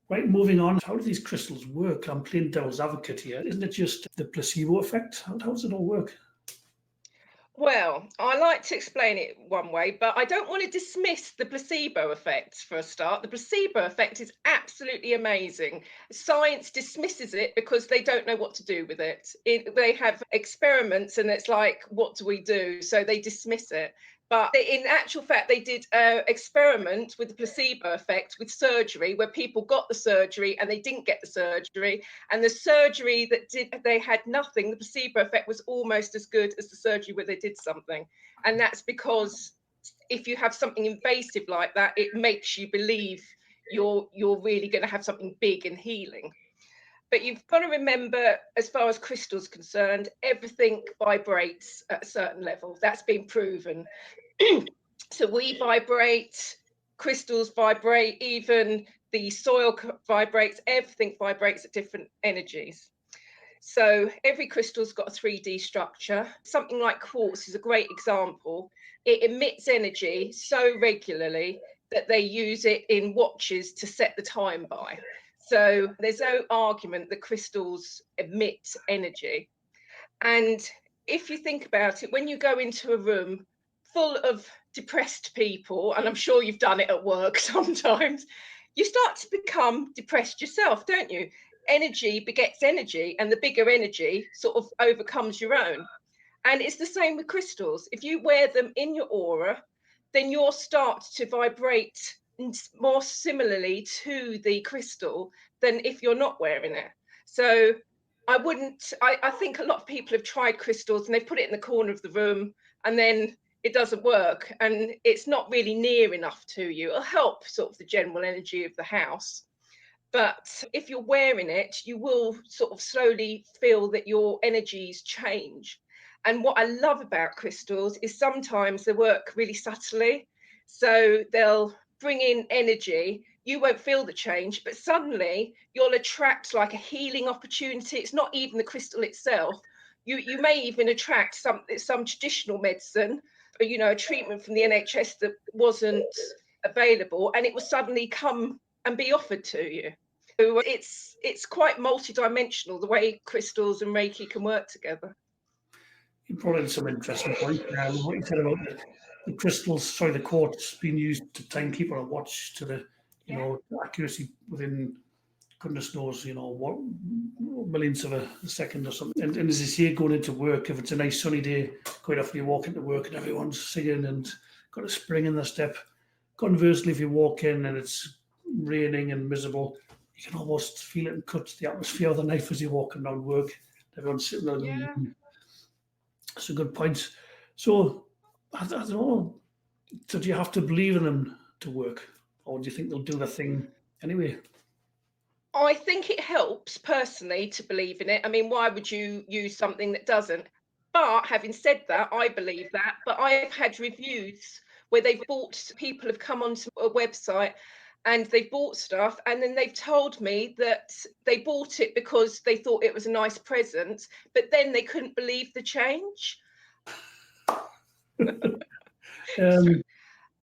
Right, moving on. How do these crystals work? I'm playing devil's advocate here. Isn't it just the placebo effect? How does it all work? Well, I like to explain it one way, but I don't want to dismiss the placebo effect for a start. The placebo effect is absolutely amazing. Science dismisses it because they don't know what to do with it. They have experiments and it's like, what do we do? So they dismiss it. But in actual fact, they did an experiment with the placebo effect with surgery where people got the surgery and they didn't get the surgery. And the surgery that they had nothing, the placebo effect was almost as good as the surgery where they did something. And that's because if you have something invasive like that, it makes you believe you're really going to have something big and healing. But you've got to remember, as far as crystals concerned, everything vibrates at a certain level. That's been proven. So we vibrate, crystals vibrate, even the soil vibrates, everything vibrates at different energies. So every crystal's got a 3D structure. Something like quartz is a great example. It emits energy so regularly that they use it in watches to set the time by. So there's no argument that crystals emit energy. And if you think about it, when you go into a room full of depressed people, and I'm sure you've done it at work sometimes, you start to become depressed yourself, don't you? Energy begets energy, and the bigger energy sort of overcomes your own. And it's the same with crystals. If you wear them in your aura, then you'll start to vibrate more similarly to the crystal than if you're not wearing it. So I think a lot of people have tried crystals and they've put it in the corner of the room and then it doesn't work and it's not really near enough to you. It'll help sort of the general energy of the house. But if you're wearing it, you will sort of slowly feel that your energies change. And what I love about crystals is sometimes they work really subtly. So they'll bring in energy. You won't feel the change, but suddenly you'll attract like a healing opportunity. It's not even the crystal itself. You may even attract some traditional medicine, a treatment from the NHS that wasn't available, and it will suddenly come and be offered to you. So it's quite multidimensional the way crystals and Reiki can work together. You brought in some interesting points. What you said about the crystals, sorry, the quartz being used to time people a watch to the, Yeah. accuracy within goodness knows, what millionths of a second or something. And as you say, going into work, if it's a nice sunny day, quite often you walk into work and everyone's singing and got a spring in their step. Conversely, if you walk in and it's raining and miserable, you can almost feel it and cut the atmosphere of the knife as you're walking around work. Everyone's sitting there going, Yeah. that's a good point. So, I don't know. So, do you have to believe in them to work? Or do you think they'll do the thing anyway? I think it helps personally to believe in it. I mean, why would you use something that doesn't? But having said that, I believe that. But I've had reviews where people have come onto a website and they've bought stuff and then they've told me that they bought it because they thought it was a nice present, but then they couldn't believe the change.